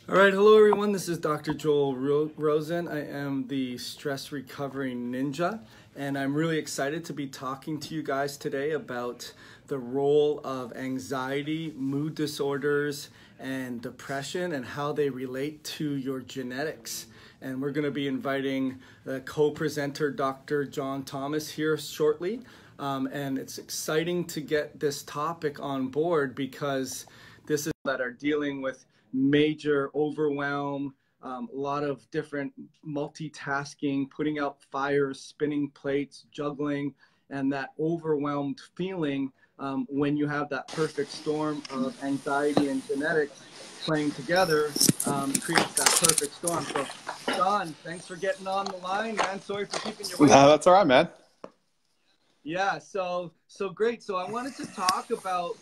All right, hello everyone. This is Dr. Joel Rosen. I am the stress recovery ninja, and I'm really excited to be talking to you guys today about the role of anxiety, mood disorders, and depression and how they relate to your genetics. And we're going to be inviting the co-presenter, Dr. John Thomas, here shortly. And it's exciting to get this topic on board because this is that are dealing with major overwhelm, a lot of different multitasking, putting out fires, spinning plates, juggling, and that overwhelmed feeling when you have that perfect storm of anxiety and genetics playing together creates that perfect storm. So, Don, thanks for getting on the line, man. Sorry for keeping you waiting. No, that's all right, man. Yeah, so great. So I wanted to talk about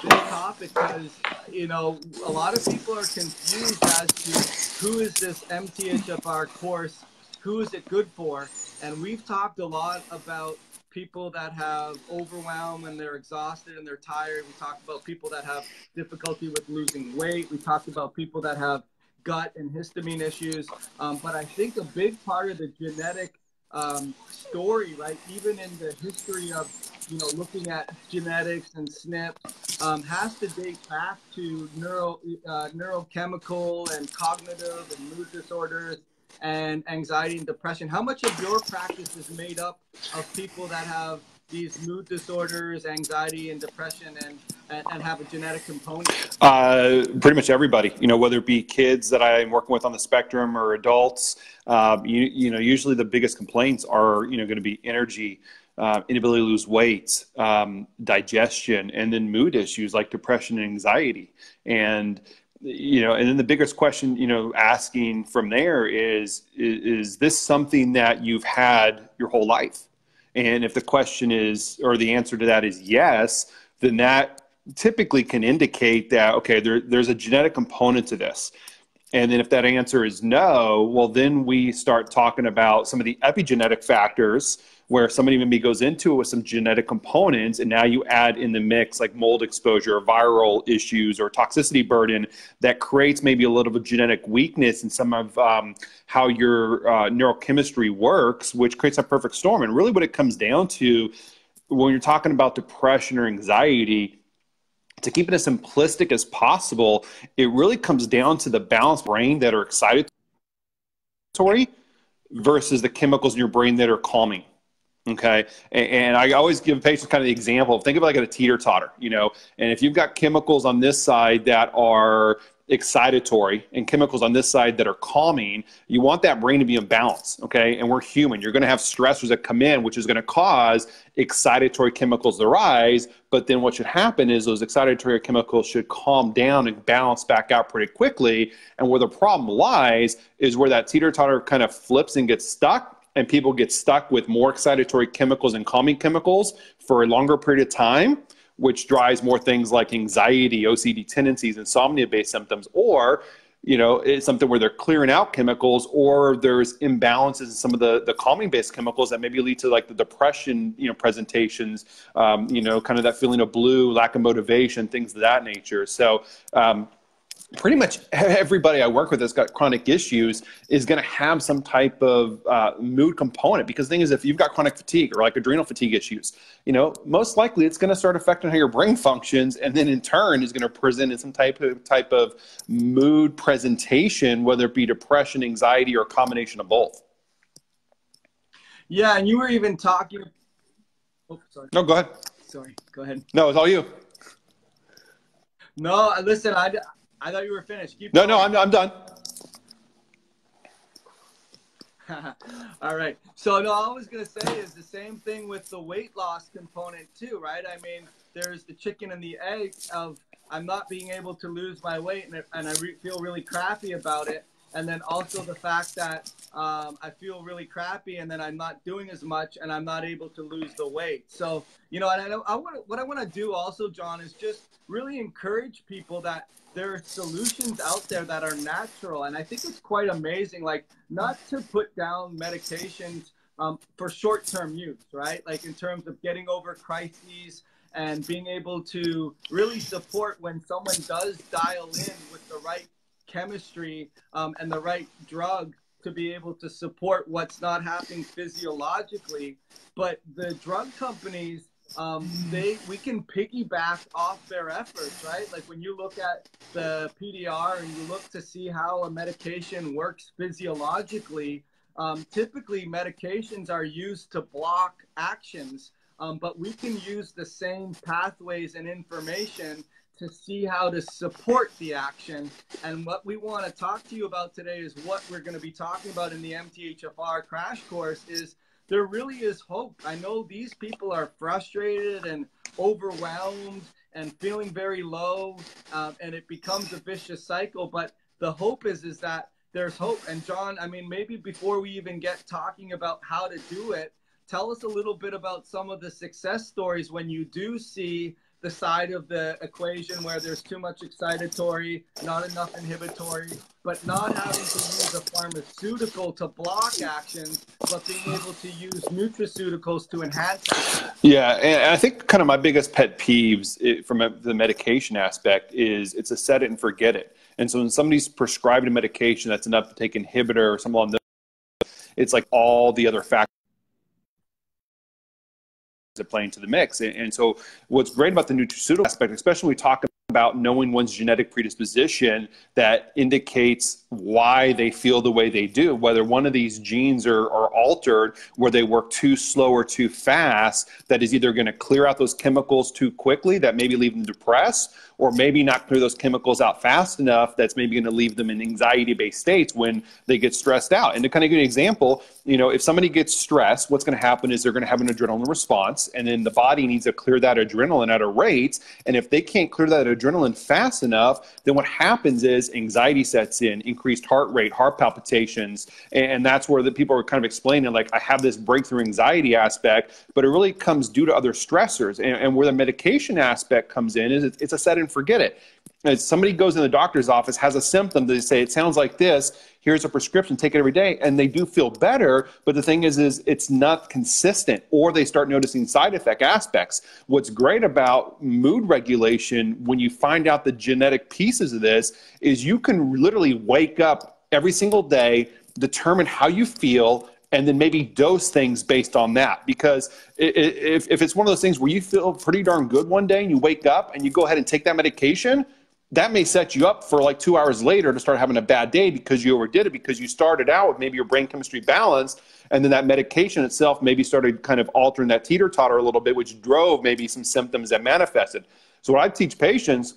this topic because, you know, a lot of people are confused as to who is this MTHFR course, who is it good for? And we've talked a lot about people that have overwhelm and they're exhausted and they're tired. We talked about people that have difficulty with losing weight. We talked about people that have gut and histamine issues. But I think a big part of the genetic story, right? Even in the history of, you know, looking at genetics and SNP, has to date back to neurochemical and cognitive and mood disorders and anxiety and depression. How much of your practice is made up of people that have these mood disorders, anxiety and depression, and have a genetic component? Pretty much everybody, you know, whether it be kids that I'm working with on the spectrum or adults, you know, usually the biggest complaints are, you know, going to be energy, inability to lose weight, digestion, and then mood issues like depression and anxiety. And, you know, and then the biggest question, you know, asking from there is this something that you've had your whole life? And if the question is, or the answer to that is yes, then that typically can indicate that, okay, there's a genetic component to this. And then if that answer is no, well, then we start talking about some of the epigenetic factors where somebody maybe goes into it with some genetic components, and now you add in the mix like mold exposure, or viral issues, or toxicity burden that creates maybe a little bit of genetic weakness in some of how your neurochemistry works, which creates a perfect storm. And really what it comes down to when you're talking about depression or anxiety, to keep it as simplistic as possible, it really comes down to the balanced brain that are excitatory versus the chemicals in your brain that are calming. Okay. And I always give patients kind of the example of, think of it like a teeter-totter, you know, and if you've got chemicals on this side that are excitatory and chemicals on this side that are calming, you want that brain to be in balance. Okay. And we're human. You're going to have stressors that come in, which is going to cause excitatory chemicals to rise. But then what should happen is those excitatory chemicals should calm down and balance back out pretty quickly. And where the problem lies is where that teeter-totter kind of flips and gets stuck. And people get stuck with more excitatory chemicals and calming chemicals for a longer period of time, which drives more things like anxiety, OCD tendencies, insomnia-based symptoms, or, you know, it's something where they're clearing out chemicals, or there's imbalances in some of the calming-based chemicals that maybe lead to like the depression, you know, presentations, you know, kind of that feeling of blue, lack of motivation, things of that nature. So, pretty much everybody I work with that's got chronic issues is going to have some type of mood component, because the thing is, if you've got chronic fatigue or like adrenal fatigue issues, you know, most likely it's going to start affecting how your brain functions, and then in turn is going to present in some type of mood presentation, whether it be depression, anxiety, or a combination of both. Yeah, and you were even talking. Oh, sorry. No, go ahead. Sorry, go ahead. No, it's all you. No, listen, I thought you were finished. Keep No, going. I'm done. All right. So no, all I was going to say is the same thing with the weight loss component too, right? I mean, there's the chicken and the egg of I'm not being able to lose my weight and I feel really crappy about it. And then also the fact that I feel really crappy and then I'm not doing as much and I'm not able to lose the weight. So, you know, and what I want to do also, John, is just really encourage people that there are solutions out there that are natural. And I think it's quite amazing, like not to put down medications for short-term use, right? Like in terms of getting over crises and being able to really support when someone does dial in with the right chemistry and the right drug to be able to support what's not happening physiologically. But the drug companies, we can piggyback off their efforts, right? Like when you look at the PDR and you look to see how a medication works physiologically, typically medications are used to block actions, but we can use the same pathways and information to see how to support the action. And what we want to talk to you about today is what we're going to be talking about in the MTHFR Crash Course is there really is hope. I know these people are frustrated and overwhelmed and feeling very low, and it becomes a vicious cycle, but the hope is that there's hope. And John, I mean, maybe before we even get talking about how to do it, tell us a little bit about some of the success stories when you do see the side of the equation where there's too much excitatory, not enough inhibitory, but not having to use a pharmaceutical to block actions, but being able to use nutraceuticals to enhance action. Yeah, and I think kind of my biggest pet peeves from the medication aspect is it's a set it and forget it. And so when somebody's prescribed a medication that's enough to take inhibitor or something along those, it's like all the other factors that play into the mix. And so what's great about the nutraceutical aspect, especially when we talk about knowing one's genetic predisposition that indicates why they feel the way they do, whether one of these genes are altered where they work too slow or too fast, that is either going to clear out those chemicals too quickly that maybe leave them depressed, or maybe not clear those chemicals out fast enough that's maybe going to leave them in anxiety-based states when they get stressed out. And to kind of give you an example, you know, if somebody gets stressed, what's going to happen is they're going to have an adrenaline response, and then the body needs to clear that adrenaline at a rate. And if they can't clear that adrenaline fast enough, then what happens is anxiety sets in, increased heart rate, heart palpitations, and that's where the people are kind of explaining, like, I have this breakthrough anxiety aspect, but it really comes due to other stressors. And where the medication aspect comes in is it's a set and forget it. As somebody goes in the doctor's office, has a symptom, they say, it sounds like this, here's a prescription, take it every day, and they do feel better, but the thing is it's not consistent, or they start noticing side effect aspects. What's great about mood regulation, when you find out the genetic pieces of this, is you can literally wake up every single day, determine how you feel, and then maybe dose things based on that. Because if it's one of those things where you feel pretty darn good one day and you wake up and you go ahead and take that medication, that may set you up for like 2 hours later to start having a bad day because you overdid it, because you started out with maybe your brain chemistry balanced, and then that medication itself maybe started kind of altering that teeter-totter a little bit, which drove maybe some symptoms that manifested. So what I teach patients,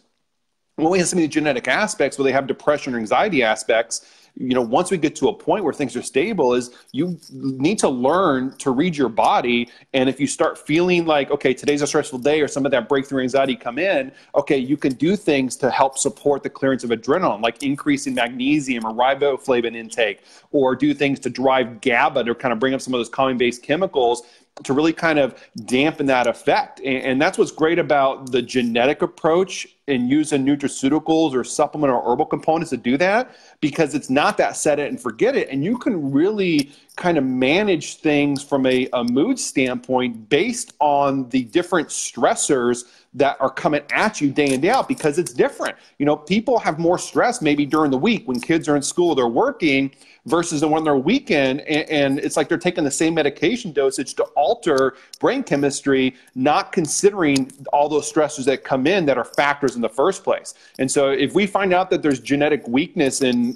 when we have some of the genetic aspects where they have depression or anxiety aspects, you know, once we get to a point where things are stable, is you need to learn to read your body. And if you start feeling like, okay, today's a stressful day, or some of that breakthrough anxiety come in, okay, you can do things to help support the clearance of adrenaline, like increasing magnesium or riboflavin intake, or do things to drive GABA to kind of bring up some of those calming-based chemicals to really kind of dampen that effect. And that's what's great about the genetic approach and using nutraceuticals or supplement or herbal components to do that, because it's not that set it and forget it. And you can really kind of manage things from a mood standpoint based on the different stressors that are coming at you day in, day out, because it's different. You know, people have more stress maybe during the week when kids are in school, they're working, versus when they're weekend, and it's like they're taking the same medication dosage to alter brain chemistry, not considering all those stressors that come in that are factors in the first place. And so if we find out that there's genetic weakness in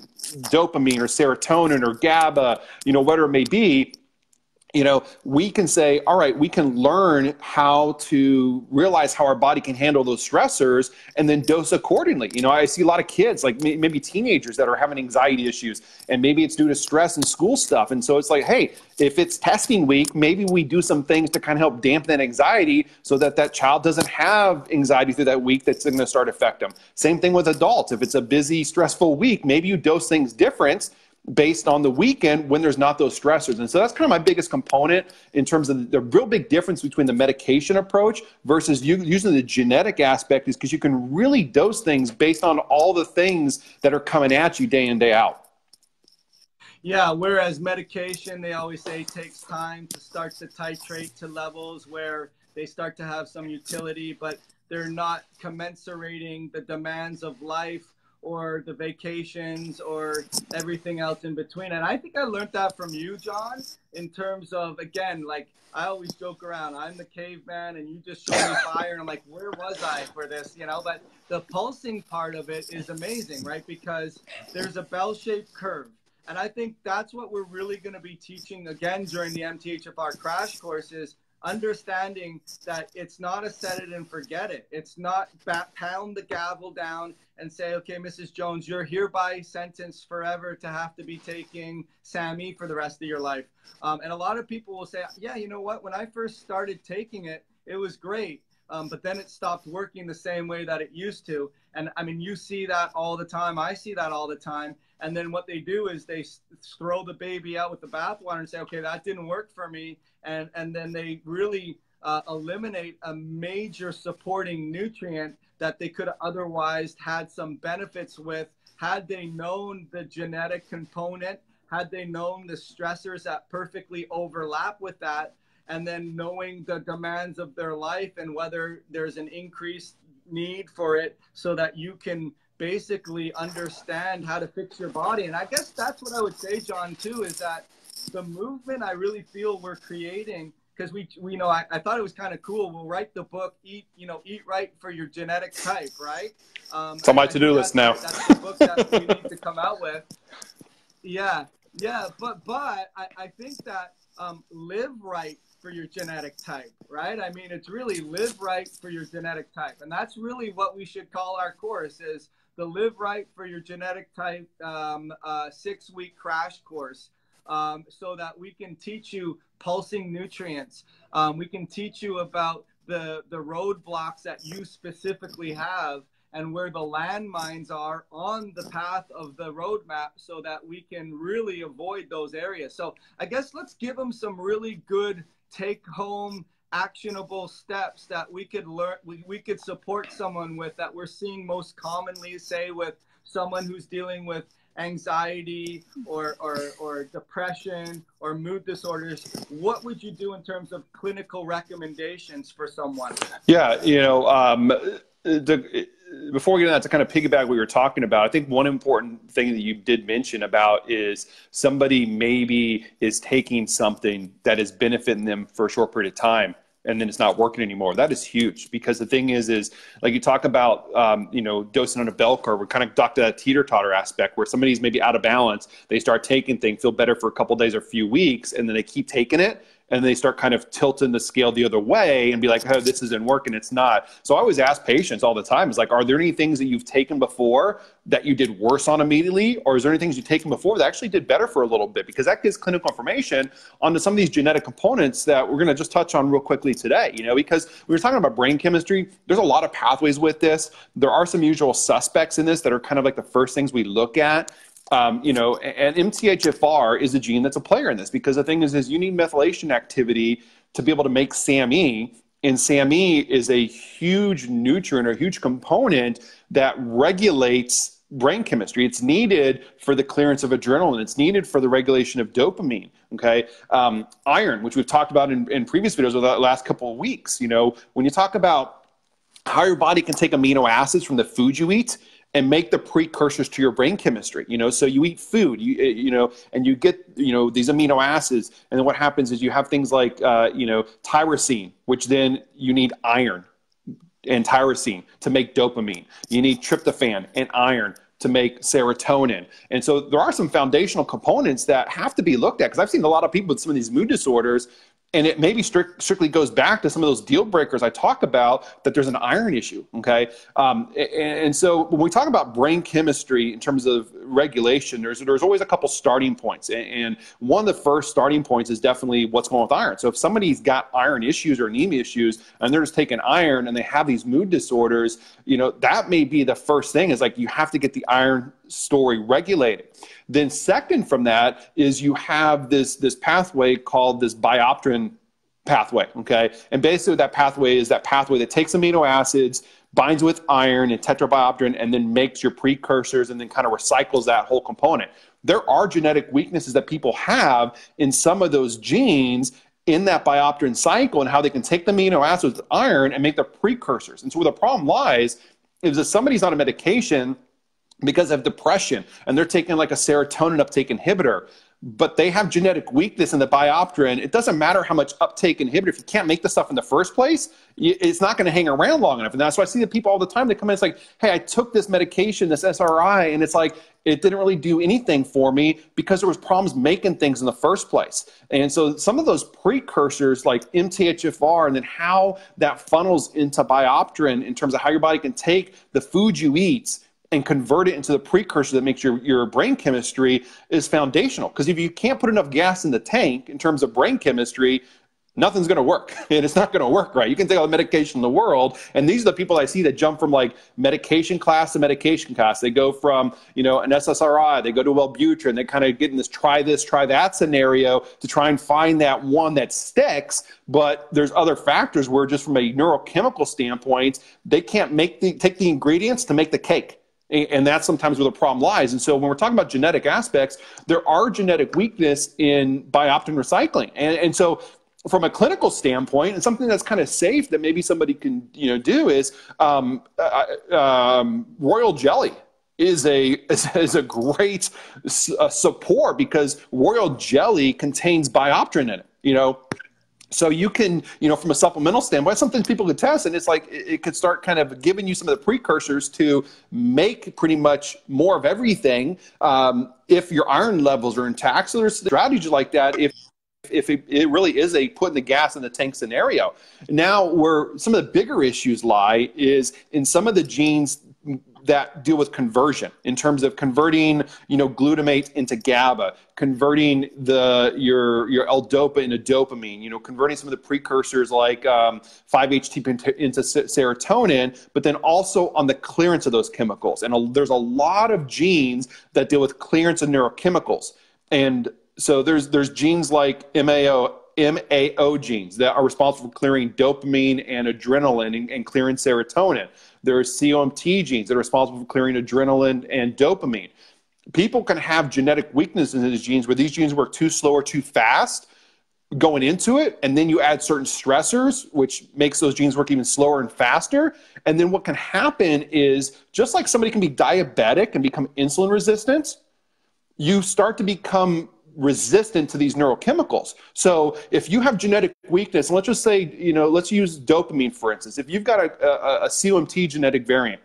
dopamine or serotonin or GABA, you know, whatever it may be, you know, we can say, all right, we can learn how to realize how our body can handle those stressors and then dose accordingly. You know, I see a lot of kids, like maybe teenagers, that are having anxiety issues, and maybe it's due to stress and school stuff. And so it's like, hey, if it's testing week, maybe we do some things to kind of help dampen that anxiety so that that child doesn't have anxiety through that week that's going to start affecting them. Same thing with adults. If it's a busy, stressful week, maybe you dose things different based on the weekend when there's not those stressors. And so that's kind of my biggest component in terms of the real big difference between the medication approach versus using the genetic aspect, is because you can really dose things based on all the things that are coming at you day in, day out. Yeah, whereas medication, they always say it takes time to start to titrate to levels where they start to have some utility, but they're not commensurating the demands of life or the vacations or everything else in between. And I think I learned that from you, John, in terms of, again, like I always joke around, I'm the caveman and you just show me fire. And I'm like, where was I for this? You know, but the pulsing part of it is amazing, right? Because there's a bell-shaped curve. And I think that's what we're really going to be teaching again during the MTHFR Crash Course is understanding that it's not a set it and forget it. It's not pound the gavel down and say, okay, Mrs. Jones, you're hereby sentenced forever to have to be taking SAMe for the rest of your life. And a lot of people will say, yeah, you know what? When I first started taking it, it was great. But then it stopped working the same way that it used to. And I mean, you see that all the time. I see that all the time. And then what they do is they throw the baby out with the bathwater and say, okay, that didn't work for me. And then they really eliminate a major supporting nutrient that they could have otherwise had some benefits with had they known the genetic component, had they known the stressors that perfectly overlap with that, and then knowing the demands of their life and whether there's an increased need for it so that you can basically understand how to fix your body. And I guess that's what I would say, John, too, is that the movement I really feel we're creating, because we know, I thought it was kind of cool. We'll write the book, Eat Right for Your Genetic Type, right? It's on my to-do list now. That's the book that we need to come out with. Yeah, but I think that live right for your genetic type, right? I mean, it's really live right for your genetic type. And that's really what we should call our course is the Live Right for Your Genetic Type 6-week crash course. So that we can teach you pulsing nutrients. We can teach you about the roadblocks that you specifically have and where the landmines are on the path of the roadmap so that we can really avoid those areas. So I guess let's give them some really good take-home actionable steps that we could learn, we could support someone with that we're seeing most commonly, say with someone who's dealing with anxiety or depression or mood disorders. What would you do in terms of clinical recommendations for someone? Yeah, you know, before we get into that, to kind of piggyback what you were talking about, I think one important thing that you did mention about is somebody maybe is taking something that is benefiting them for a short period of time, and then it's not working anymore. That is huge, because the thing is like you talk about, you know, dosing on a bell curve. We kind of talked to that teeter-totter aspect where somebody's maybe out of balance. They start taking things, feel better for a couple of days or a few weeks, and then they keep taking it. And they start kind of tilting the scale the other way and be like, oh, this isn't working. It's not. So I always ask patients all the time, is like, are there any things that you've taken before that you did worse on immediately? Or is there any things you've taken before that actually did better for a little bit? Because that gives clinical information onto some of these genetic components that we're going to just touch on real quickly today. You know, because we were talking about brain chemistry. There's a lot of pathways with this. There are some usual suspects in this that are kind of like the first things we look at. You know, and MTHFR is a gene that's a player in this, because the thing is you need methylation activity to be able to make SAMe, and SAMe is a huge nutrient or a huge component that regulates brain chemistry. It's needed for the clearance of adrenaline. It's needed for the regulation of dopamine. Okay, iron, which we've talked about in previous videos over the last couple of weeks. You know, when you talk about how your body can take amino acids from the food you eat and make the precursors to your brain chemistry, you know, so you eat food, you know, and you get, you know, these amino acids, and then what happens is you have things like, you know, tyrosine, which then you need iron and tyrosine to make dopamine. You need tryptophan and iron to make serotonin. And so there are some foundational components that have to be looked at, because I've seen a lot of people with some of these mood disorders, and it maybe strictly goes back to some of those deal breakers I talk about, that there's an iron issue, okay? And so when we talk about brain chemistry in terms of regulation, there's always a couple starting points. And one of the first starting points is definitely what's going on with iron. So if somebody's got iron issues or anemia issues, and they're just taking iron and they have these mood disorders, you know, that may be the first thing, is like you have to get the iron story regulated. Then second from that is you have this pathway called this biopterin pathway, okay? And basically that pathway is that pathway that takes amino acids, binds with iron and tetrabiopterin, and then makes your precursors and then kind of recycles that whole component. There are genetic weaknesses that people have in some of those genes in that biopterin cycle, and how they can take the amino acids with iron and make the precursors. And so where the problem lies is if somebody's on a medication because of depression, and they're taking like a serotonin uptake inhibitor, but they have genetic weakness in the biopterin. It doesn't matter how much uptake inhibitor. If you can't make the stuff in the first place, it's not going to hang around long enough. And that's why I see the people all the time. They come in, it's like, hey, I took this medication, this SRI, and it's like, it didn't really do anything for me because there was problems making things in the first place. And so some of those precursors like MTHFR, and then how that funnels into biopterin in terms of how your body can take the food you eat and convert it into the precursor that makes your brain chemistry is foundational. Because if you can't put enough gas in the tank in terms of brain chemistry, nothing's going to work. And it's not going to work, right? You can take all the medication in the world. And these are the people I see that jump from like medication class to medication class. They go from, an SSRI, they go to Wellbutrin, they kind of get in this, try that scenario to try and find that one that sticks. But there's other factors where just from a neurochemical standpoint, they can't take the ingredients to make the cake. And that's sometimes where the problem lies. And so when we're talking about genetic aspects, there are genetic weakness in biopterin recycling. And so from a clinical standpoint, and something that's kind of safe that maybe somebody can do is royal jelly is a great support, because royal jelly contains biopterin in it. So you can, from a supplemental standpoint, something people could test, and it's like it could start kind of giving you some of the precursors to make pretty much more of everything if your iron levels are intact. So there's strategies like that if it really is a putting the gas in the tank scenario. Now, where some of the bigger issues lie is in some of the genes that deal with conversion, in terms of converting, glutamate into GABA, converting your L-DOPA into dopamine, converting some of the precursors like 5-HTP into serotonin, but then also on the clearance of those chemicals. And there's a lot of genes that deal with clearance of neurochemicals. And so there's genes like MAO genes that are responsible for clearing dopamine and adrenaline and clearing serotonin. There are COMT genes that are responsible for clearing adrenaline and dopamine. People can have genetic weaknesses in these genes where these genes work too slow or too fast going into it, and then you add certain stressors, which makes those genes work even slower and faster. And then what can happen is, just like somebody can be diabetic and become insulin resistant, you start to become resistant to these neurochemicals. So if you have genetic weakness, and let's just say, let's use dopamine, for instance. If you've got a COMT genetic variant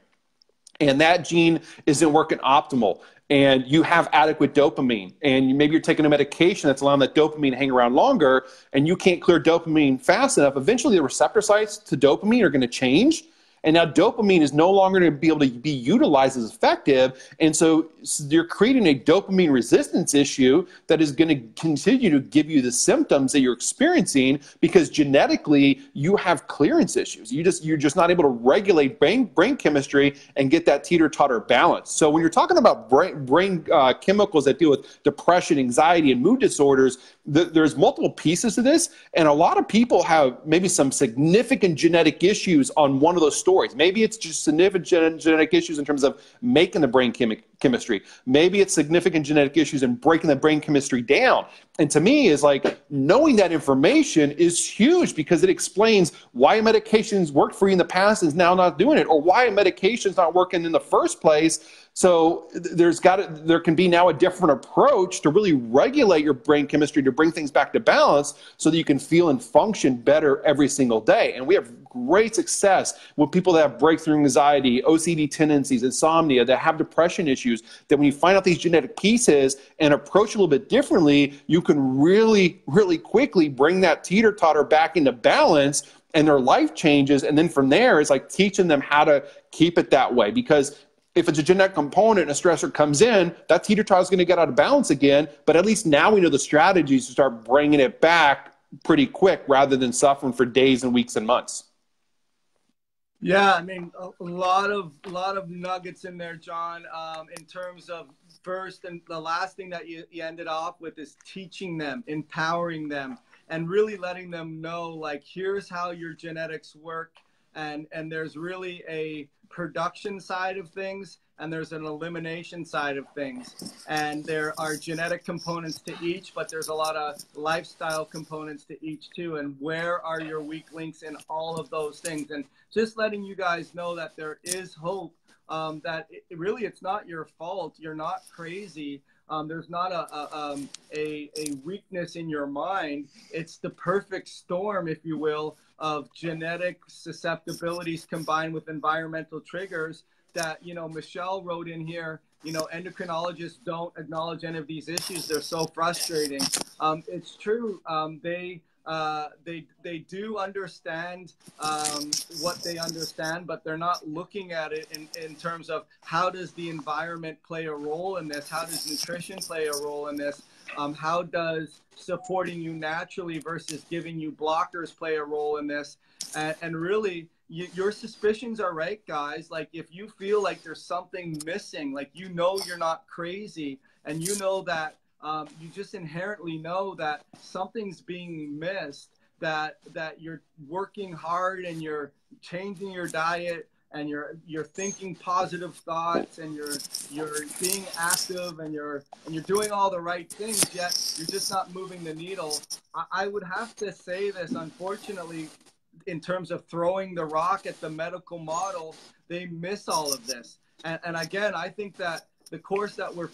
and that gene isn't working optimal, and you have adequate dopamine, and maybe you're taking a medication that's allowing that dopamine to hang around longer, and you can't clear dopamine fast enough, eventually the receptor sites to dopamine are going to change. And now dopamine is no longer going to be able to be utilized as effective. And so you're creating a dopamine resistance issue that is going to continue to give you the symptoms that you're experiencing, because genetically you have clearance issues. You're just not able to regulate brain chemistry and get that teeter-totter balance. So when you're talking about brain chemicals that deal with depression, anxiety, and mood disorders, there's multiple pieces to this. And a lot of people have maybe some significant genetic issues on one of those stories. Maybe it's just significant genetic issues in terms of making the brain chemistry. Maybe it's significant genetic issues in breaking the brain chemistry down. And to me, is like, knowing that information is huge, because it explains why medications worked for you in the past and is now not doing it, or why a medication's not working in the first place. So there can be now a different approach to really regulate your brain chemistry to bring things back to balance, so that you can feel and function better every single day. And we have great success with people that have breakthrough anxiety, OCD tendencies, insomnia, that have depression issues, that when you find out these genetic pieces and approach a little bit differently, you can really, really quickly bring that teeter-totter back into balance, and their life changes. And then from there, it's like teaching them how to keep it that way. Because if it's a genetic component and a stressor comes in, that teeter-totter is going to get out of balance again. But at least now we know the strategies to start bringing it back pretty quick, rather than suffering for days and weeks and months. Yeah, I mean, a lot of nuggets in there, John. In terms of first, and the last thing that you ended off with is teaching them, empowering them, and really letting them know, like, here's how your genetics work. And there's really a production side of things, and there's an elimination side of things. And there are genetic components to each, but there's a lot of lifestyle components to each too. And where are your weak links in all of those things? And just letting you guys know that there is hope that really it's not your fault. You're not crazy. There's not a weakness in your mind. It's the perfect storm, if you will, of genetic susceptibilities combined with environmental triggers that, Michelle wrote in here, endocrinologists don't acknowledge any of these issues. They're so frustrating. It's true. They do understand what they understand, but they're not looking at it in terms of how does the environment play a role in this? How does nutrition play a role in this? How does supporting you naturally versus giving you blockers play a role in this? And really, your suspicions are right, guys. Like, if you feel like there's something missing, like, you're not crazy, and that you just inherently know that something's being missed, that you're working hard and you're changing your diet and you're thinking positive thoughts and you're being active and you're doing all the right things, yet you're just not moving the needle. I would have to say this, unfortunately, in terms of throwing the rock at the medical model, they miss all of this. And again, I think that the course that we're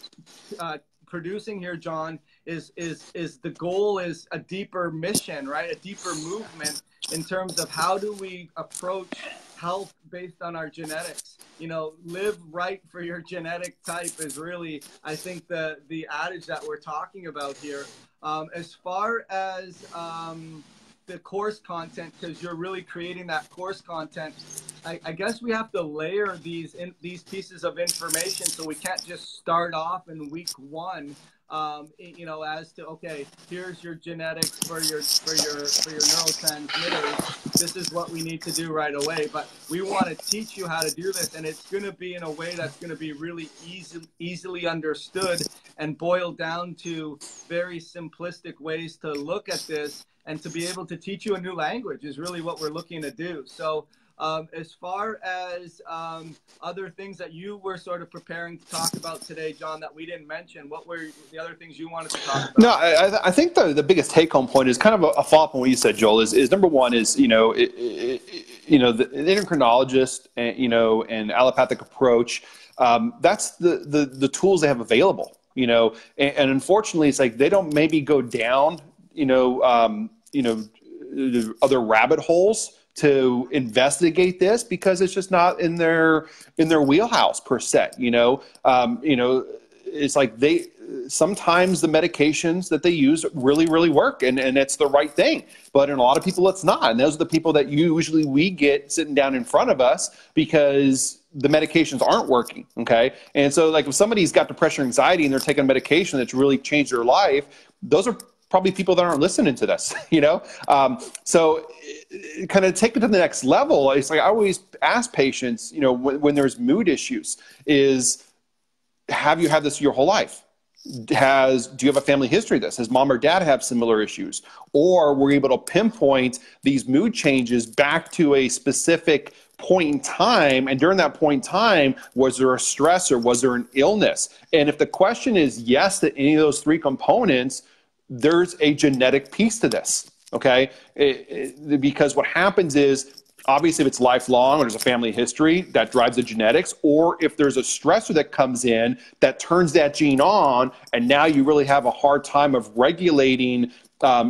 producing here, John, is the goal is a deeper mission, right? A deeper movement in terms of how do we approach health based on our genetics. Live right for your genetic type is really, I think, the adage that we're talking about here. As far as the course content, because you're really creating that course content, I guess we have to layer these pieces of information, so we can't just start off in week one, as to, okay, here's your genetics for your neurotransmitters. This is what we need to do right away. But we want to teach you how to do this, and it's going to be in a way that's going to be really easily understood and boiled down to very simplistic ways to look at this, and to be able to teach you a new language is really what we're looking to do. So as far as other things that you were sort of preparing to talk about today, John, that we didn't mention, what were the other things you wanted to talk about? No, I think the biggest take-home point is kind of a follow-up on what you said, Joel, is number one is, the endocrinologist and allopathic approach, that's the tools they have available, and unfortunately it's like they don't maybe go down, other rabbit holes to investigate this because it's just not in their wheelhouse per se. It's like sometimes the medications that they use really work, and it's the right thing, but in a lot of people it's not, and those are the people that usually we get sitting down in front of us because the medications aren't working. Okay, and so like if somebody's got depression or anxiety and they're taking a medication that's really changed their life, those are probably people that aren't listening to this, so kind of take it to the next level. It's like I always ask patients, when there's mood issues, is have you had this your whole life? Do you have a family history of this? Has mom or dad have similar issues? Or were you able to pinpoint these mood changes back to a specific point in time? And during that point in time, was there a stress or was there an illness? And if the question is yes to any of those three components, there's a genetic piece to this, okay? Because what happens is, obviously, if it's lifelong or there's a family history, that drives the genetics, or if there's a stressor that comes in that turns that gene on, and now you really have a hard time of regulating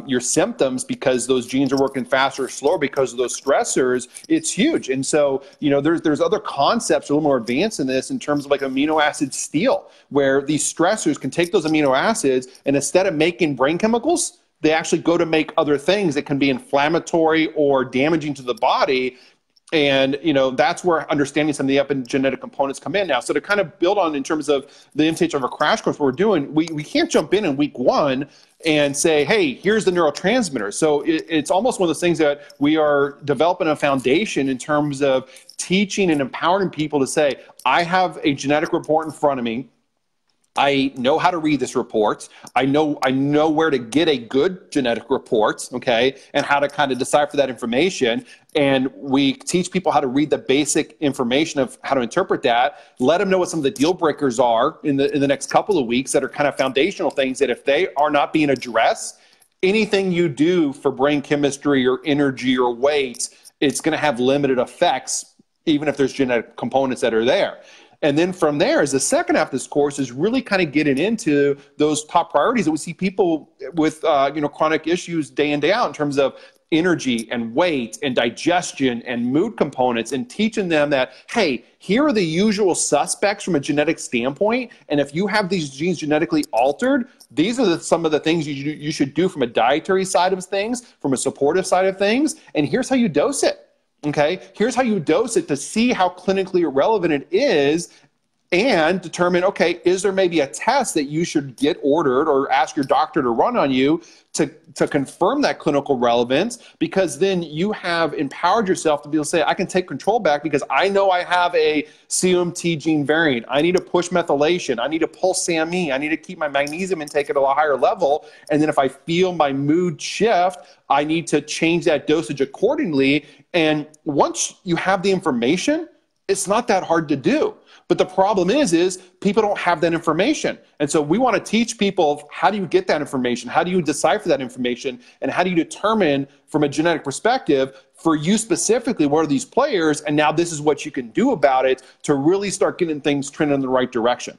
your symptoms because those genes are working faster or slower because of those stressors, it's huge. And so, there's other concepts a little more advanced in this in terms of like amino acid steal, where these stressors can take those amino acids and instead of making brain chemicals, they actually go to make other things that can be inflammatory or damaging to the body. And, that's where understanding some of the epigenetic components come in now. So to kind of build on in terms of the MTH of a crash course, what we're doing, we can't jump in week one and say, hey, here's the neurotransmitter. So it's almost one of those things that we are developing a foundation in terms of teaching and empowering people to say, I have a genetic report in front of me. I know how to read this report. I know where to get a good genetic report, okay, and how to kind of decipher that information. And we teach people how to read the basic information of how to interpret that. Let them know what some of the deal breakers are in the next couple of weeks that are kind of foundational things that if they are not being addressed, anything you do for brain chemistry or energy or weight, it's going to have limited effects even if there's genetic components that are there. And then from there, as the second half of this course is really kind of getting into those top priorities that we see people with chronic issues day in, day out in terms of energy and weight and digestion and mood components, and teaching them that, hey, here are the usual suspects from a genetic standpoint. And if you have these genes genetically altered, these are some of the things you should do from a dietary side of things, from a supportive side of things. And here's how you dose it. Okay, here's how you dose it to see how clinically relevant it is, and determine, okay, is there maybe a test that you should get ordered or ask your doctor to run on you to confirm that clinical relevance? Because then you have empowered yourself to be able to say, I can take control back because I know I have a COMT gene variant. I need to push methylation. I need to pull SAMe. I need to keep my magnesium intake at a higher level. And then if I feel my mood shift, I need to change that dosage accordingly. And once you have the information, it's not that hard to do. But the problem is people don't have that information. And so we want to teach people, how do you get that information? How do you decipher that information? And how do you determine from a genetic perspective, for you specifically, what are these players? And now this is what you can do about it to really start getting things trending in the right direction.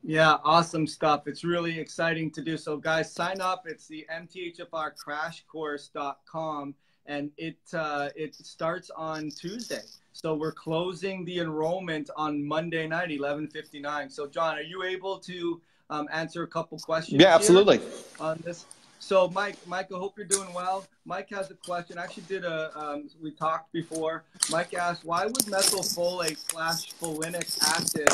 Yeah, awesome stuff. It's really exciting to do. So guys, sign up. It's the mthfrcrashcourse.com, and it starts on Tuesday. So we're closing the enrollment on Monday night, 11:59. So John, are you able to answer a couple questions? Yeah, absolutely. On this. So Mike, I hope you're doing well. Mike has a question. I actually did we talked before. Mike asked, why would methylfolate/folinic acid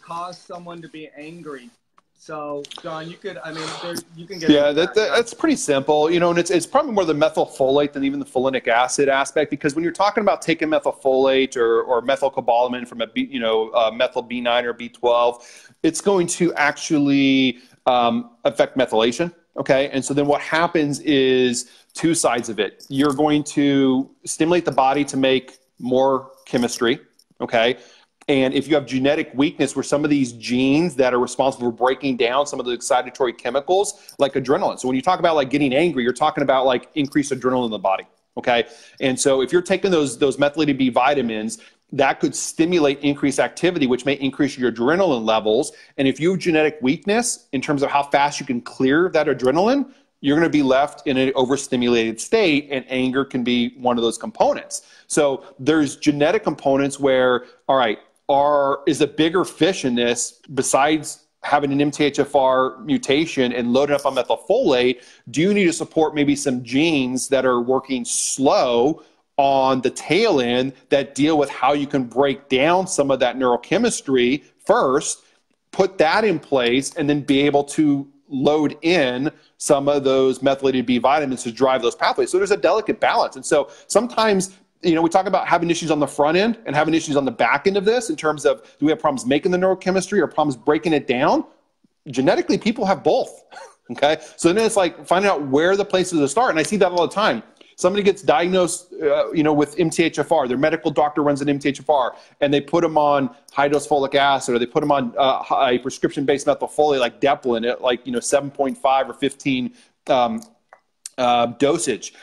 cause someone to be angry? So, John, you could, you can get. Yeah, that's pretty simple, and it's probably more the methylfolate than even the folinic acid aspect, because when you're talking about taking methylfolate or methylcobalamin from a methyl B9 or B12, it's going to actually affect methylation. Okay, and so then what happens is two sides of it. You're going to stimulate the body to make more chemistry. Okay. And if you have genetic weakness where some of these genes that are responsible for breaking down some of the excitatory chemicals, like adrenaline. So when you talk about like getting angry, you're talking about like increased adrenaline in the body. Okay. And so if you're taking those methylated B vitamins, that could stimulate increased activity, which may increase your adrenaline levels. And if you have genetic weakness in terms of how fast you can clear that adrenaline, you're going to be left in an overstimulated state, and anger can be one of those components. So there's genetic components where, all right, is a bigger fish in this, besides having an MTHFR mutation and loaded up on methylfolate, do you need to support maybe some genes that are working slow on the tail end that deal with how you can break down some of that neurochemistry first, put that in place, and then be able to load in some of those methylated B vitamins to drive those pathways. So there's a delicate balance. And so sometimes, we talk about having issues on the front end and having issues on the back end of this in terms of, do we have problems making the neurochemistry or problems breaking it down? Genetically, people have both. Okay. So then it's like finding out where the places to start. And I see that all the time. Somebody gets diagnosed, with MTHFR. Their medical doctor runs an MTHFR, and they put them on high-dose folic acid, or they put them on a prescription-based methylfolate like Deplin at 7.5 or 15 dosage.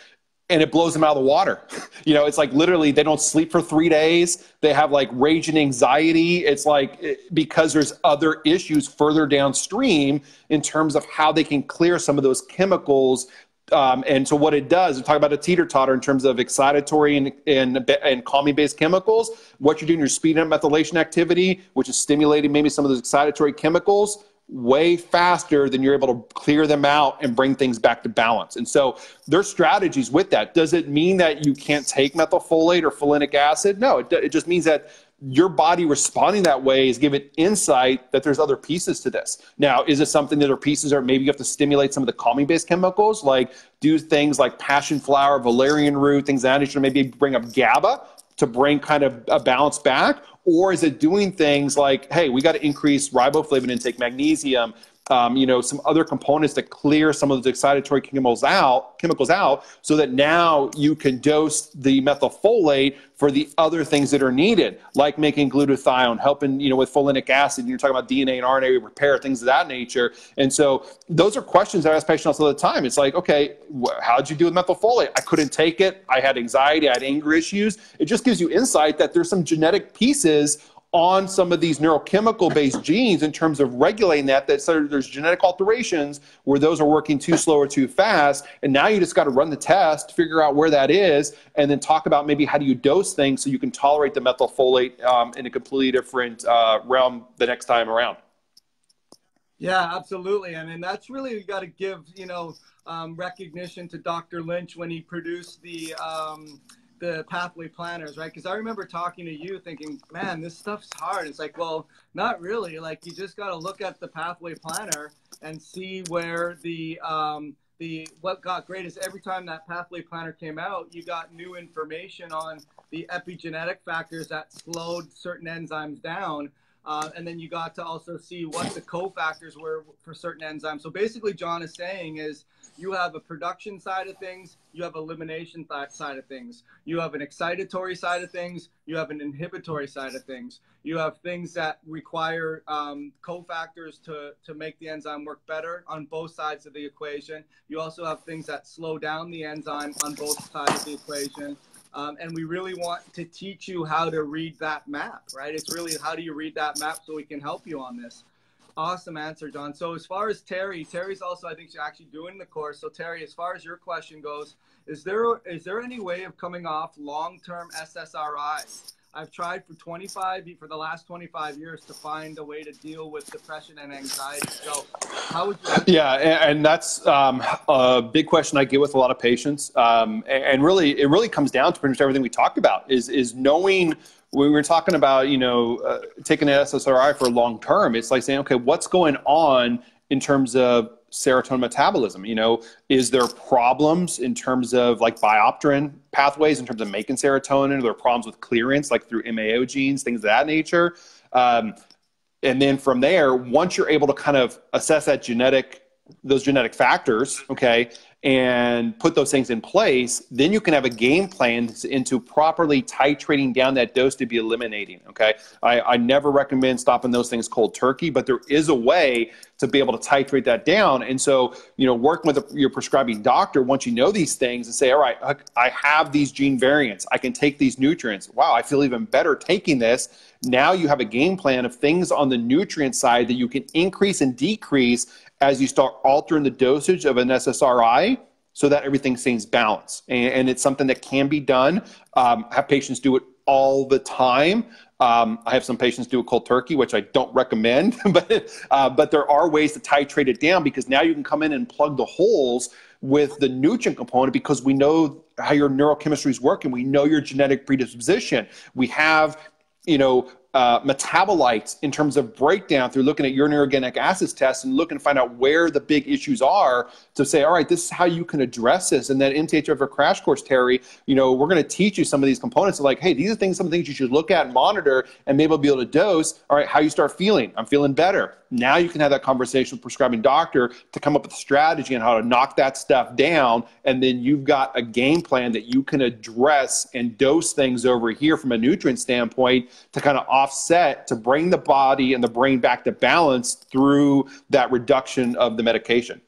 And it blows them out of the water. It's like literally they don't sleep for 3 days. They have like raging anxiety. It's like because there's other issues further downstream in terms of how they can clear some of those chemicals. And so what it does, we talk about a teeter-totter in terms of excitatory and calming-based chemicals. What you're doing, you're speeding up methylation activity, which is stimulating maybe some of those excitatory chemicals way faster than you're able to clear them out and bring things back to balance. And so there's strategies with that. Does it mean that you can't take methylfolate or folinic acid? No, it just means that your body responding that way is given insight that there's other pieces to this. Now, is it something that are pieces, or maybe you have to stimulate some of the calming-based chemicals, like do things like passion flower, valerian root, things of that nature, maybe bring up GABA to bring kind of a balance back? Or is it doing things like, hey, we got to increase riboflavin intake, magnesium, some other components that clear some of those excitatory chemicals out, so that now you can dose the methylfolate for the other things that are needed, like making glutathione, helping, with folinic acid. You're talking about DNA and RNA repair, things of that nature. And so those are questions that I ask patients all the time. It's like, okay, how'd you do with methylfolate? I couldn't take it. I had anxiety. I had anger issues. It just gives you insight that there's some genetic pieces on some of these neurochemical-based genes in terms of regulating that so there's genetic alterations where those are working too slow or too fast, and now you just got to run the test, figure out where that is, and then talk about maybe how do you dose things so you can tolerate the methylfolate in a completely different realm the next time around. Yeah, absolutely. I mean, that's really, you got to give, recognition to Dr. Lynch when he produced the pathway planners, right? Because I remember talking to you thinking, man, this stuff's hard. It's like, well, not really. Like, you just got to look at the pathway planner and see where what got great is every time that pathway planner came out, you got new information on the epigenetic factors that slowed certain enzymes down. And then you got to also see what the cofactors were for certain enzymes. So basically, John is saying is you have a production side of things, you have elimination side of things, you have an excitatory side of things, you have an inhibitory side of things. You have things that require cofactors to make the enzyme work better on both sides of the equation. You also have things that slow down the enzyme on both sides of the equation. And we really want to teach you how to read that map, right? It's really how do you read that map so we can help you on this. Awesome answer, John. So as far as Terry's also, I think she's actually doing the course. So Terry, as far as your question goes, is there any way of coming off long-term SSRIs? I've tried for the last 25 years to find a way to deal with depression and anxiety. So how would you answer? Yeah, and that's a big question I get with a lot of patients. And really, it really comes down to pretty much everything we talked about is knowing when we're talking about, taking an SSRI for long term, it's like saying, okay, what's going on in terms of serotonin metabolism? Is there problems in terms of like biopterin pathways in terms of making serotonin? Are there problems with clearance, like through MAO genes, things of that nature? And then from there, once you're able to kind of assess those genetic factors, okay, and put those things in place, then you can have a game plan into properly titrating down that dose to be eliminating, okay? I never recommend stopping those things cold turkey, but there is a way to be able to titrate that down. And so, working with your prescribing doctor, once you know these things and say, all right, I have these gene variants, I can take these nutrients. Wow, I feel even better taking this. Now you have a game plan of things on the nutrient side that you can increase and decrease as you start altering the dosage of an SSRI so that everything stays balanced. And it's something that can be done. I have patients do it all the time. I have some patients do it cold turkey, which I don't recommend, but there are ways to titrate it down because now you can come in and plug the holes with the nutrient component because we know how your neurochemistry is working. We know your genetic predisposition. We have, metabolites in terms of breakdown through looking at urinary organic acids tests and looking to find out where the big issues are to say, all right, this is how you can address this. And that MTH Crash Course, Terry, we're going to teach you some of these components of like, hey, these are some of the things you should look at and monitor and maybe be able to dose. All right, how you start feeling. I'm feeling better. Now you can have that conversation with prescribing doctor to come up with a strategy on how to knock that stuff down. And then you've got a game plan that you can address and dose things over here from a nutrient standpoint to kind of offset, to bring the body and the brain back to balance through that reduction of the medication.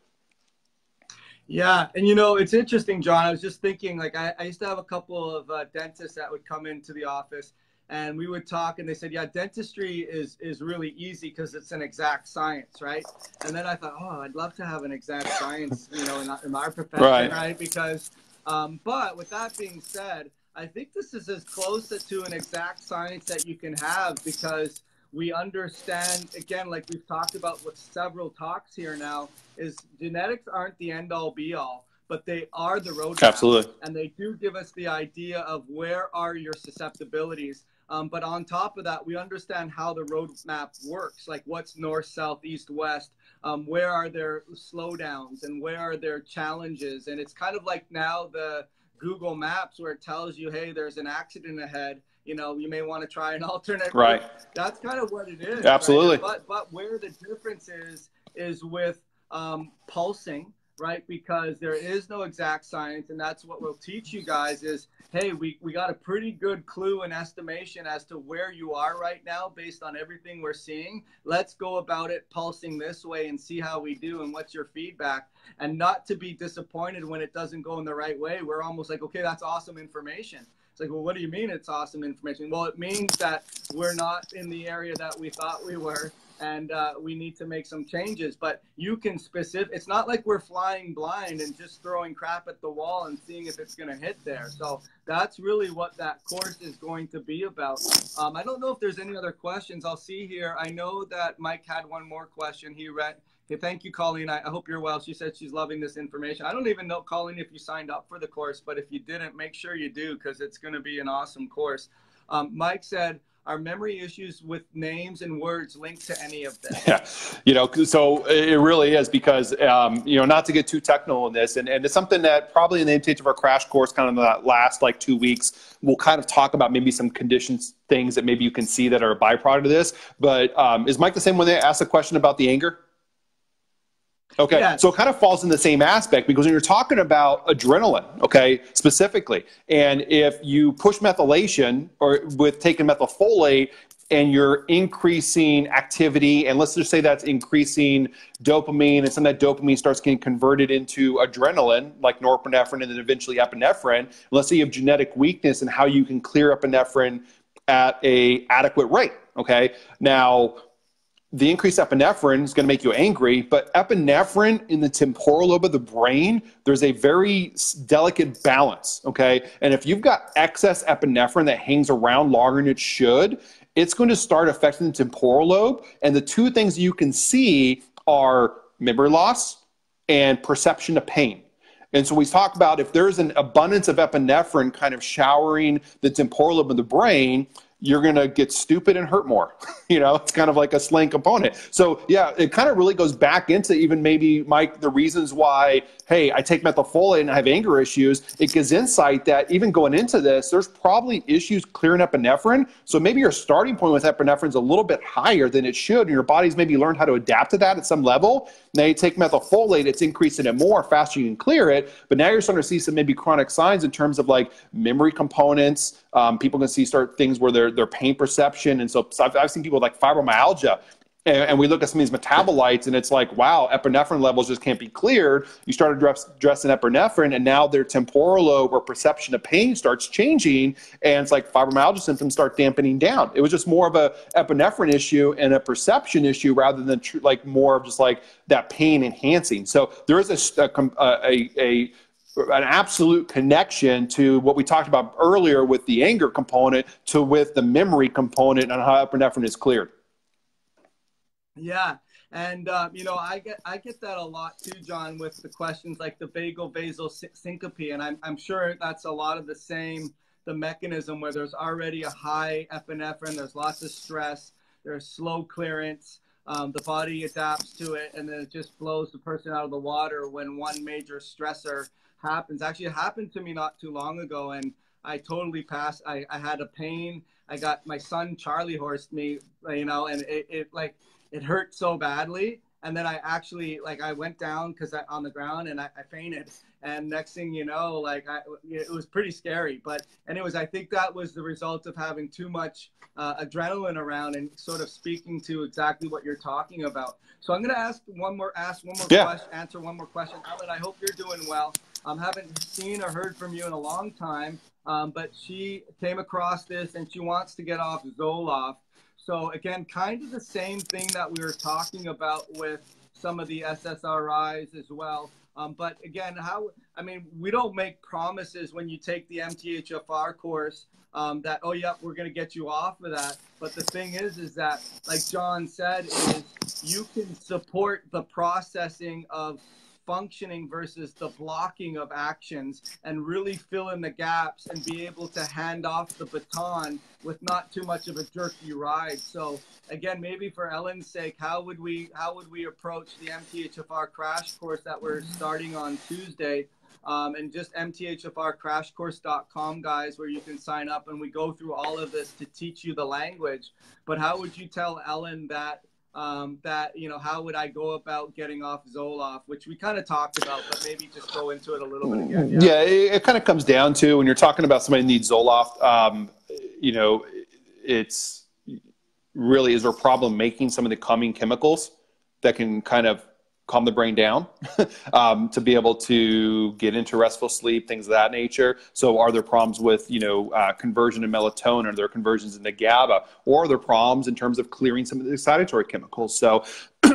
Yeah. And, it's interesting, John. I was just thinking, like, I used to have a couple of dentists that would come into the office and we would talk and they said, yeah, dentistry is really easy because it's an exact science, right? And then I thought, oh, I'd love to have an exact science, in our profession, right? Because, but with that being said, I think this is as close to an exact science that you can have because we understand, again, like we've talked about with several talks here now, is genetics aren't the end-all be-all, but they are the roadmap. Absolutely. And they do give us the idea of where are your susceptibilities. But on top of that, we understand how the roadmap works, like what's north, south, east, west, where are there slowdowns and where are there challenges. And it's kind of like now the Google Maps where it tells you, hey, there's an accident ahead. You may want to try an alternate route. That's kind of what it is. Absolutely. Right? But where the difference is with pulsing, right? Because there is no exact science, and that's what we'll teach you guys is, hey, we got a pretty good clue and estimation as to where you are right now based on everything we're seeing. Let's go about it pulsing this way and see how we do and what's your feedback, and not to be disappointed when it doesn't go in the right way. We're almost like, okay, that's awesome information. It's like, well, what do you mean it's awesome information? Well, it means that we're not in the area that we thought we were, and we need to make some changes. But you can it's not like we're flying blind and just throwing crap at the wall and seeing if it's going to hit there. So that's really what that course is going to be about. I don't know if there's any other questions. I'll see here. I know that Mike had one more question. He read, hey, thank you, Colleen. I hope you're well. She said she's loving this information. I don't even know, Colleen, if you signed up for the course, but if you didn't, make sure you do, because it's going to be an awesome course. Mike said, are memory issues with names and words linked to any of this? Yeah, so it really is, because, not to get too technical in this, and it's something that probably in the MTH of our crash course, kind of that last like 2 weeks, we'll kind of talk about maybe some conditions, things that maybe you can see that are a byproduct of this. But is Mike the same when they asked a question about the anger? Okay, yes. So it kind of falls in the same aspect, because when you're talking about adrenaline, okay, specifically, and if you push methylation or with taking methylfolate and you're increasing activity, and let's just say that's increasing dopamine, and some of that dopamine starts getting converted into adrenaline, like norepinephrine and then eventually epinephrine. Let's say you have genetic weakness and how you can clear epinephrine at an adequate rate, okay? Now, the increased epinephrine is going to make you angry, but epinephrine in the temporal lobe of the brain, there's a very delicate balance, okay? And if you've got excess epinephrine that hangs around longer than it should, it's going to start affecting the temporal lobe. And the two things you can see are memory loss and perception of pain. And so we talk about if there's an abundance of epinephrine kind of showering the temporal lobe of the brain, you're going to get stupid and hurt more. It's kind of like a slang component. So yeah, it kind of really goes back into even maybe, Mike, the reasons why, hey, I take methylfolate and I have anger issues. It gives insight that even going into this, there's probably issues clearing epinephrine. So maybe your starting point with epinephrine is a little bit higher than it should, and your body's maybe learned how to adapt to that at some level. Now you take methylfolate, it's increasing it more, faster you can clear it. But now you're starting to see some maybe chronic signs in terms of like memory components. People can see things where their pain perception. And so I've seen people with like fibromyalgia, and we look at some of these metabolites and it's like, wow, epinephrine levels just can't be cleared. You start addressing epinephrine, and now their temporal lobe or perception of pain starts changing, and it's like fibromyalgia symptoms start dampening down. It was just more of a epinephrine issue and a perception issue rather than like more of just like that pain enhancing. So there is an absolute connection to what we talked about earlier with the anger component to with the memory component and how epinephrine is cleared. Yeah. And, I get that a lot too, John, with the questions like the vagal-basal syncope. And I'm sure that's a lot of the mechanism where there's already a high epinephrine, there's lots of stress, there's slow clearance. The body adapts to it, and then it just blows the person out of the water when one major stressor happens. Actually, it happened to me not too long ago, and I totally passed. I had a pain. I got my son Charlie horsed me, and it hurt so badly. And then I actually, I went down on the ground and I fainted. And next thing you know, it was pretty scary. But anyways, I think that was the result of having too much adrenaline around and sort of speaking to exactly what you're talking about. So I'm going to answer one more question. Alan, I hope you're doing well. Haven't seen or heard from you in a long time, but she came across this and she wants to get off Zoloft. So again, kind of the same thing that we were talking about with some of the SSRIs as well. But again, we don't make promises when you take the MTHFR course that, oh, yeah, we're going to get you off of that. But the thing is that, like John said, is you can support the processing of functioning versus the blocking of actions and really fill in the gaps and be able to hand off the baton with not too much of a jerky ride. So again, maybe for Ellen's sake, how would we approach the MTHFR crash course that we're starting on Tuesday? And just mthfrcrashcourse.com, guys, where you can sign up, and we go through all of this to teach you the language. But how would you tell Ellen that that, you know, how would I go about getting off Zoloft, which we kind of talked about, but maybe just go into it a little bit again. Yeah, it kind of comes down to when you're talking about somebody who needs Zoloft, you know, it's really, is there a problem making some of the calming chemicals that can kind of calm the brain down to be able to get into restful sleep, things of that nature. So are there problems with, you know, conversion to melatonin? Are there conversions into GABA? Or are there problems in terms of clearing some of the excitatory chemicals? So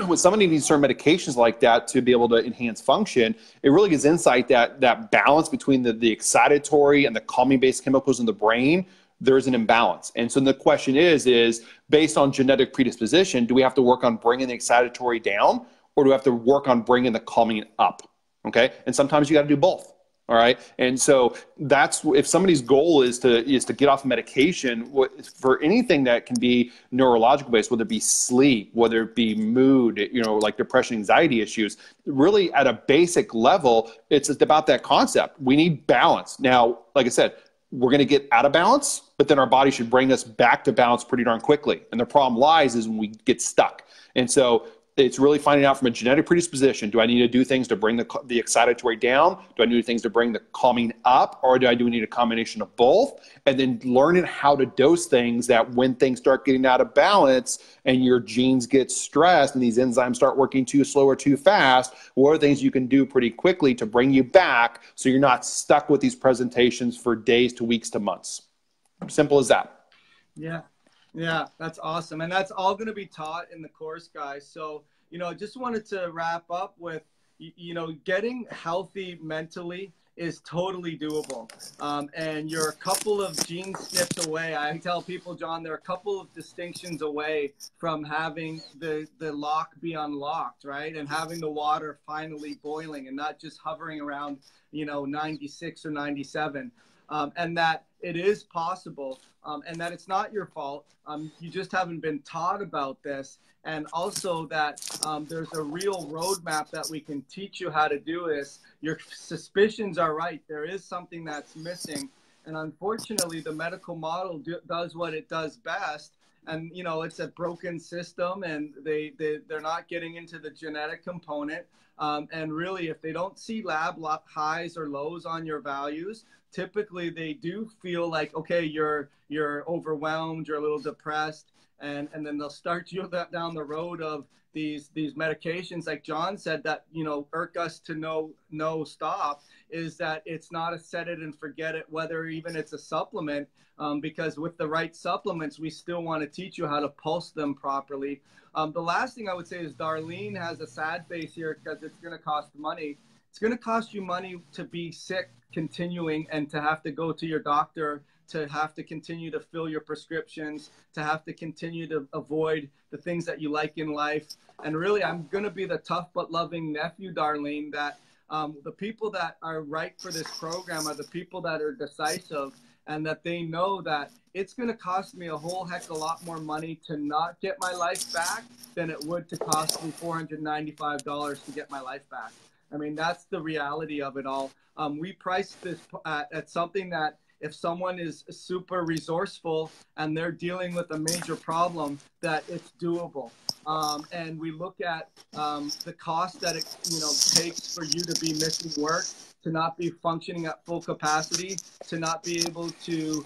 when somebody needs certain medications like that to be able to enhance function, it really gives insight that that balance between the excitatory and the calming-based chemicals in the brain, there's an imbalance. And so the question is based on genetic predisposition, do we have to work on bringing the excitatory down, or do we have to work on bringing the calming up? Okay. And sometimes you got to do both. All right. And so that's, if somebody's goal is to get off medication for anything that can be neurological based, whether it be sleep, whether it be mood, you know, like depression, anxiety issues, really at a basic level, it's about that concept. We need balance. Now, like I said, we're going to get out of balance, but then our body should bring us back to balance pretty darn quickly. And the problem lies is when we get stuck. And so it's really finding out from a genetic predisposition, do I need to do things to bring the excitatory down? Do I need to do things to bring the calming up? Or do I need a combination of both? And then learning how to dose things that when things start getting out of balance and your genes get stressed and these enzymes start working too slow or too fast, what are things you can do pretty quickly to bring you back so you're not stuck with these presentations for days to weeks to months? Simple as that. Yeah. Yeah, that's awesome. And that's all going to be taught in the course, guys. So, you know, just wanted to wrap up with, you know, getting healthy mentally is totally doable. And you're a couple of gene snips away. I tell people, John, they're a couple of distinctions away from having the lock be unlocked, right? And having the water finally boiling and not just hovering around, you know, 96 or 97. And that it is possible, and that it's not your fault. You just haven't been taught about this. And also that there's a real roadmap that we can teach you how to do this. Your suspicions are right. There is something that's missing. And unfortunately, the medical model does what it does best. And, you know, it's a broken system, and they're not getting into the genetic component. And really, if they don't see lab highs or lows on your values, typically they do feel like, okay, you're overwhelmed, you're a little depressed, and then they'll start you down the road of these medications, like John said, that, you know, irk us to no stop, is that it's not a set it and forget it, whether even it's a supplement, because with the right supplements, we still want to teach you how to pulse them properly. The last thing I would say is Darlene has a sad face here because it's going to cost money. It's going to cost you money to be sick continuing and to have to go to your doctor, to have to continue to fill your prescriptions, to have to continue to avoid the things that you like in life. And really, I'm going to be the tough but loving nephew, Darlene, that the people that are right for this program are the people that are decisive, and that they know that it's going to cost me a whole heck of a lot more money to not get my life back than it would to cost me $495 to get my life back. I mean, that's the reality of it all. We priced this at something that if someone is super resourceful and they're dealing with a major problem, that it's doable. And we look at the cost that it takes for you to be missing work, to not be functioning at full capacity, to not be able to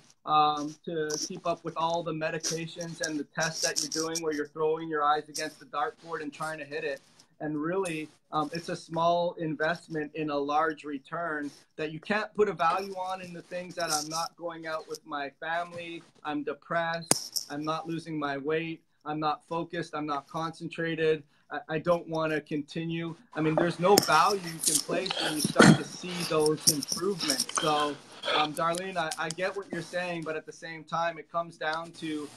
keep up with all the medications and the tests that you're doing where you're throwing your eyes against the dartboard and trying to hit it. And really, it's a small investment in a large return that you can't put a value on in the things that I'm not going out with my family, I'm depressed, I'm not losing my weight, I'm not focused, I'm not concentrated, I don't want to continue. I mean, there's no value you can place when you start to see those improvements. So, Darlene, I get what you're saying, but at the same time, it comes down to,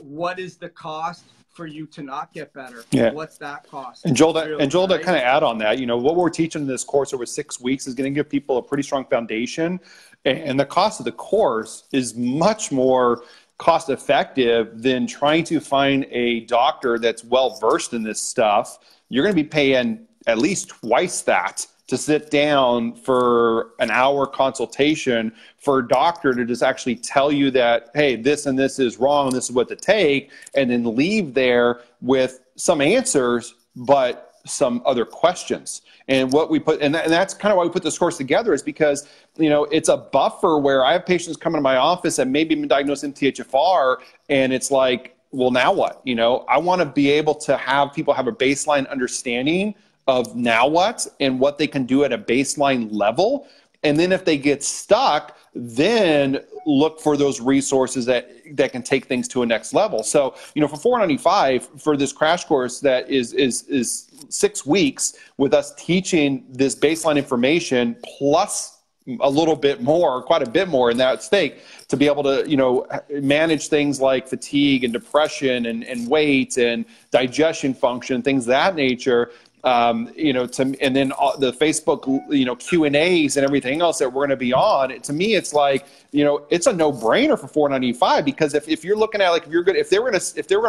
what is the cost for you to not get better? Yeah. What's that cost? And Joel, to kind of add on that, what we're teaching in this course over 6 weeks is going to give people a pretty strong foundation. And the cost of the course is much more cost effective than trying to find a doctor that's well versed in this stuff. You're going to be paying at least twice that to sit down for an hour consultation for a doctor to just actually tell you that, hey, this and this is wrong, and this is what to take, and then leave there with some answers, but some other questions. And what we put, and that's kind of why we put this course together, is because, you know, it's a buffer where I have patients come into my office that maybe been diagnosed MTHFR, and it's like, well, now what? You know, I want to be able to have people have a baseline understanding of now what and what they can do at a baseline level. And then if they get stuck, then look for those resources that can take things to a next level. So, you know, for $495 for this crash course that is 6 weeks with us teaching this baseline information plus a little bit more, quite a bit more in that stake, to be able to, you know, manage things like fatigue and depression and weight and digestion function, things of that nature. You know, and then the Facebook, you know, Q&As and everything else that we're going to be on. To me, it's like, you know, it's a no-brainer for $495, because if you're looking at, like, if they were going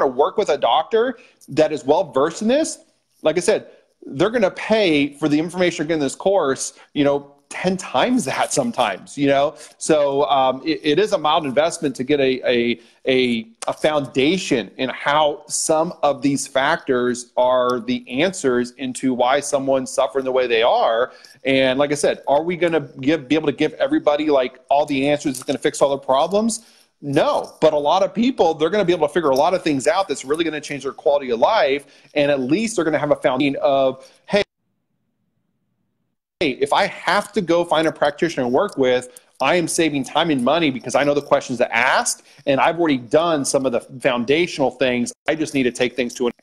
to work with a doctor that is well versed in this, like I said, they're going to pay for the information you're getting in this course, you know, 10 times that sometimes, you know. So it is a mild investment to get a foundation in how some of these factors are the answers into why someone's suffering the way they are. And like I said, are we going to be able to give everybody like all the answers that's going to fix all their problems? No, but a lot of people, they're going to be able to figure a lot of things out that's really going to change their quality of life. And at least they're going to have a foundation of, hey, if I have to go find a practitioner and work with, I am saving time and money because I know the questions to ask, and I've already done some of the foundational things. I just need to take things to an.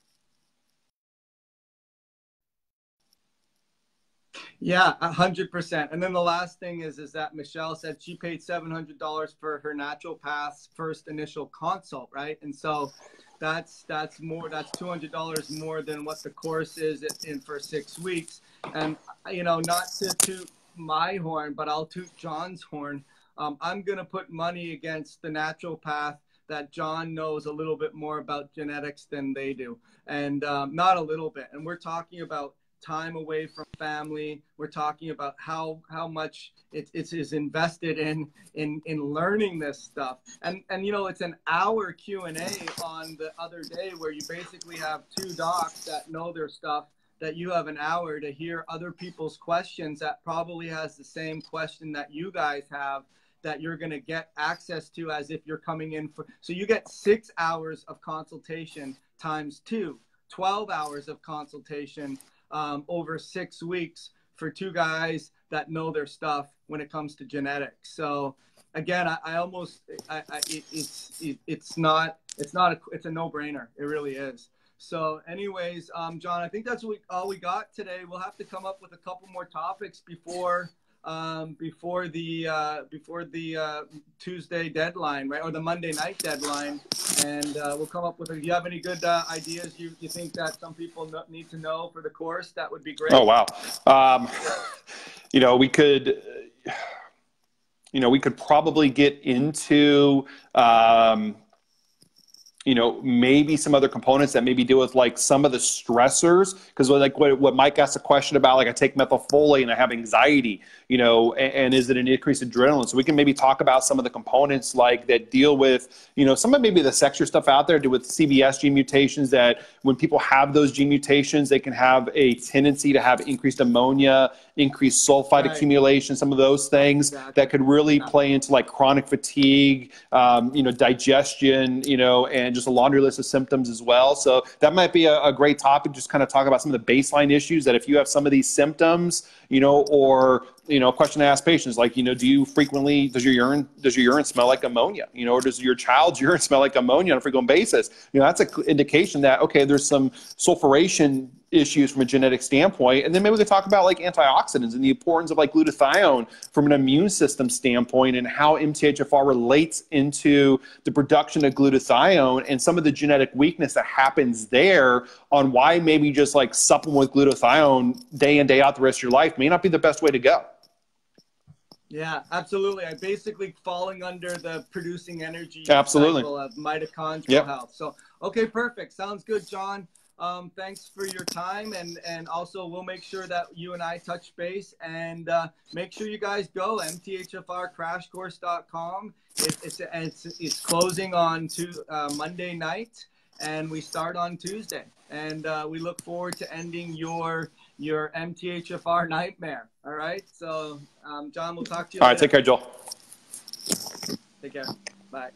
Yeah, 100%. And then the last thing is that Michelle said she paid $700 for her naturopath's first initial consult, right? And so that's $200 more than what the course is in for 6 weeks. And, you know, not to toot my horn, but I'll toot John's horn. I'm going to put money against the naturopath that John knows a little bit more about genetics than they do. And not a little bit. And we're talking about time away from family. We're talking about how much it is invested in learning this stuff. And you know, it's an hour Q&A on the other day where you basically have two docs that know their stuff, that you have an hour to hear other people's questions that probably has the same question that you guys have, that you're going to get access to as if you're coming in for. So you get 6 hours of consultation times 2, 12 hours of consultation over 6 weeks for two guys that know their stuff when it comes to genetics. So again, it's a no-brainer. It really is. So anyways, John, I think that's all we got today. We'll have to come up with a couple more topics before the Tuesday deadline, right? Or the Monday night deadline. And we'll come up with, if you have any good ideas you think that some people need to know for the course, that would be great. Oh, wow. You know, we could probably get into, you know, maybe some other components that maybe deal with like some of the stressors, because like what Mike asked a question about, like I take methylfolate and I have anxiety, you know, and is it an increased adrenaline? So we can maybe talk about some of the components like that deal with, you know, some of maybe the sexier stuff out there, do with CBS gene mutations, that when people have those gene mutations, they can have a tendency to have increased ammonia, increased sulfide accumulation, some of those things that could really play into like chronic fatigue, you know, digestion, you know, and just a laundry list of symptoms as well. So that might be a great topic, just kind of talk about some of the baseline issues that if you have some of these symptoms, you know, or, you know, a question to ask patients like, you know, does your urine smell like ammonia? You know, or does your child's urine smell like ammonia on a frequent basis? You know, that's an indication that, okay, there's some sulfuration issues from a genetic standpoint. And then maybe we could talk about like antioxidants and the importance of like glutathione from an immune system standpoint, and how MTHFR relates into the production of glutathione and some of the genetic weakness that happens there, on why maybe just like supplement with glutathione day in, day out the rest of your life may not be the best way to go. Yeah, absolutely. I'm basically falling under the producing energy absolutely cycle of mitochondrial health. So, okay, perfect. Sounds good, John. thanks for your time, and also we'll make sure that you and I touch base, and make sure you guys go mthfrcrashcourse.com. It's closing on Monday night, and we start on Tuesday, and we look forward to ending your MTHFR nightmare. All right, so John, we'll talk to you later. All right, take care, Joel. Take care. Bye.